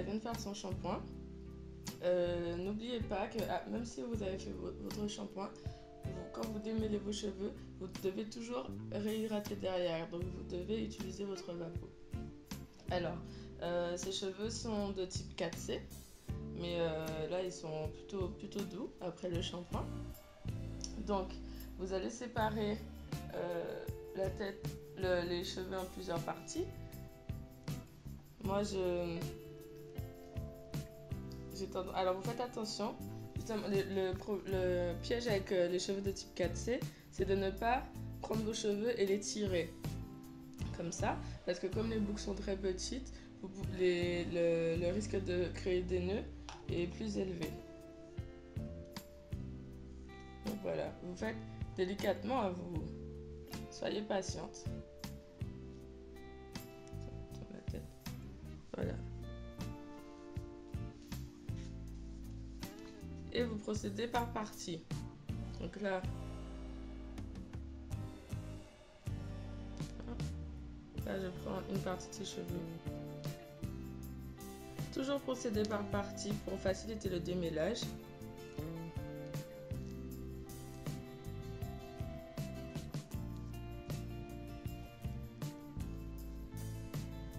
elle vient de faire son shampoing. N'oubliez pas que même si vous avez fait votre shampoing, quand vous démêlez vos cheveux, vous devez toujours réhydrater derrière. Donc vous devez utiliser votre vapeau. Alors, ces cheveux sont de type 4C. Mais là, ils sont plutôt doux après le shampoing. Donc, vous allez séparer la tête, les cheveux en plusieurs parties. Moi, alors, vous faites attention. Justement, le piège avec les cheveux de type 4C, c'est de ne pas prendre vos cheveux et les tirer. Comme ça. Parce que comme les boucles sont très petites, le risque de créer des nœuds est plus élevé. Donc voilà, vous faites délicatement à vous. Soyez patiente. Sur la tête. Voilà. Et vous procédez par partie. Donc là, je prends une partie de ses cheveux. Toujours procéder par partie pour faciliter le démêlage.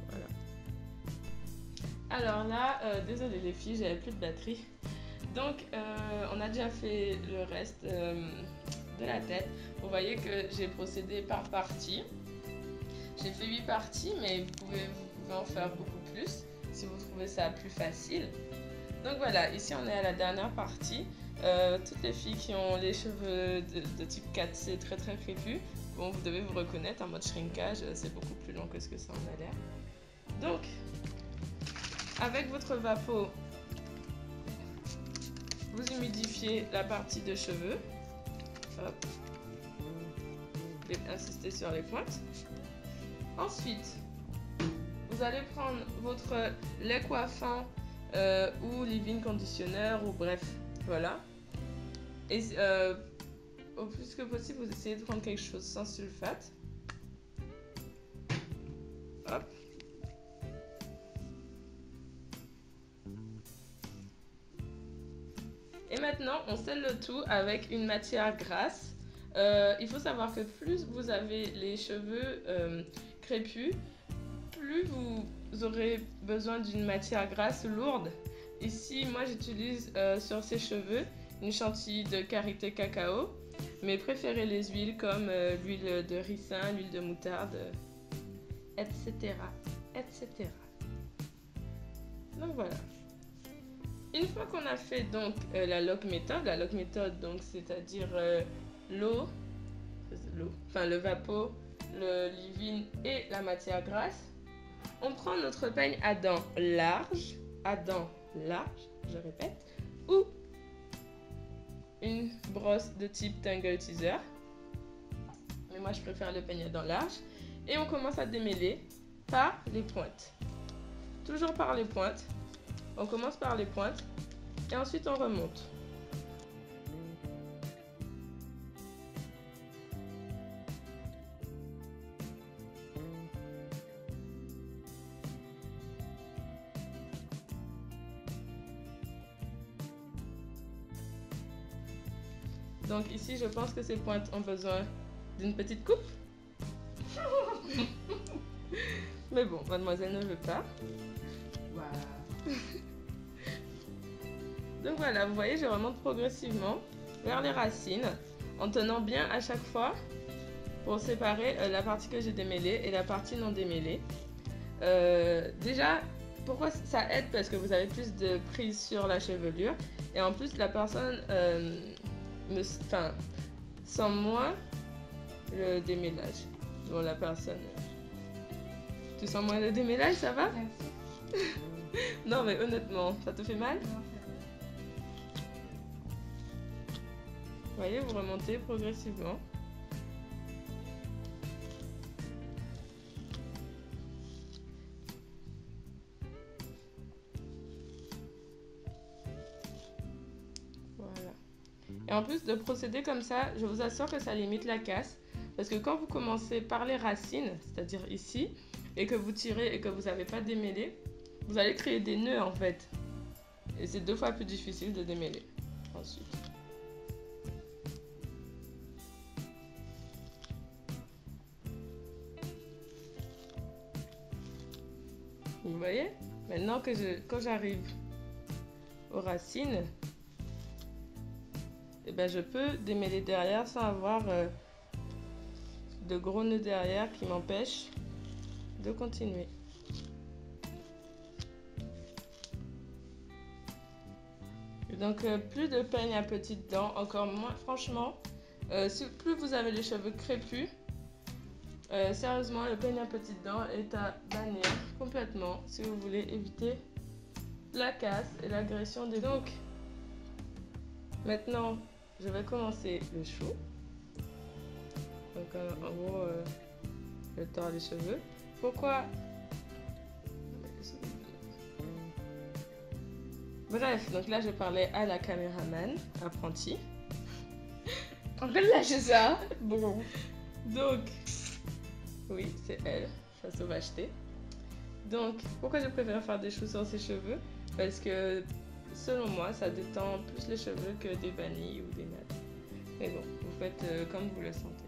Voilà. Alors là, désolé les filles, j'avais plus de batterie. Donc, on a déjà fait le reste de la tête. Vous voyez que j'ai procédé par partie. J'ai fait 8 parties, mais vous pouvez en faire beaucoup plus si vous trouvez ça plus facile. Donc voilà, ici on est à la dernière partie. Toutes les filles qui ont les cheveux de type 4C très crépus, bon, vous devez vous reconnaître en mode shrinkage, c'est beaucoup plus long que ce que ça en a l'air. Donc, avec votre vapeau, vous humidifiez la partie de cheveux. Hop. Vous pouvez insister sur les pointes. Ensuite, vous allez prendre votre lait coiffant ou leave-in conditioner ou bref, voilà. Et au plus que possible, vous essayez de prendre quelque chose sans sulfate. Hop. Et maintenant, on scelle le tout avec une matière grasse. Il faut savoir que plus vous avez les cheveux crépus, plus vous aurez besoin d'une matière grasse lourde. Ici, moi j'utilise sur ces cheveux une chantilly de karité cacao, mais préférez les huiles comme l'huile de ricin, l'huile de moutarde, etc. Donc voilà. Une fois qu'on a fait donc la lock méthode donc c'est-à-dire l'eau, enfin le vapeau, le leave-in et la matière grasse, on prend notre peigne à dents larges, je répète, ou une brosse de type Tangle Teezer, mais moi je préfère le peigne à dents larges, et on commence à démêler par les pointes. Toujours par les pointes. On commence par les pointes et ensuite on remonte. Donc ici, je pense que ces pointes ont besoin d'une petite coupe. Mais bon, mademoiselle ne veut pas. Voilà. Donc voilà, vous voyez, je remonte progressivement vers les racines en tenant bien à chaque fois pour séparer la partie que j'ai démêlée et la partie non démêlée. Déjà, pourquoi ça aide? Parce que vous avez plus de prise sur la chevelure et en plus la personne sent moins le démêlage. Bon, la personne... Tu sens moins le démêlage, ça va? Merci. Non mais honnêtement, ça te fait mal? Non. Vous voyez, vous remontez progressivement. Voilà. Et en plus de procéder comme ça, je vous assure que ça limite la casse. Parce que quand vous commencez par les racines, c'est-à-dire ici, et que vous tirez et que vous n'avez pas démêlé, vous allez créer des nœuds en fait. Et c'est 2 fois plus difficile de démêler ensuite. Vous voyez? Maintenant que quand j'arrive aux racines, et ben je peux démêler derrière sans avoir de gros nœuds derrière qui m'empêchent de continuer. Donc plus de peigne à petites dents, encore moins. Franchement, plus vous avez les cheveux crépus, sérieusement, le peigne à petites dents est à bannir complètement si vous voulez éviter la casse et l'agression des dents. Donc, maintenant, je vais commencer le chou. Donc en gros, le tord des cheveux. Pourquoi? Bref, donc là je parlais à la caméraman apprentie. On peut lâcher ça. Bon. Donc, oui, c'est elle, sa sauvageté. Donc, pourquoi je préfère faire des choux sur ses cheveux? Parce que, selon moi, ça détend plus les cheveux que des vanilles ou des nattes. Mais bon, vous faites comme vous le sentez.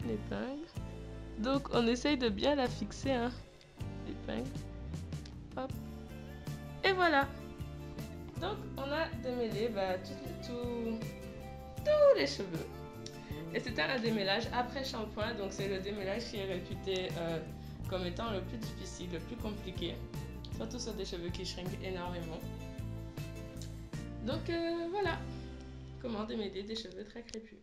L'épingle. Donc, on essaye de bien la fixer, hein. L'épingle. Hop. Et voilà. Donc, on a démêlé tous les cheveux. Et c'était un démêlage après shampoing. Donc, c'est le démêlage qui est réputé comme étant le plus difficile, le plus compliqué. Surtout sur des cheveux qui shrinkent énormément. Donc, voilà. Comment démêler des cheveux très crépus.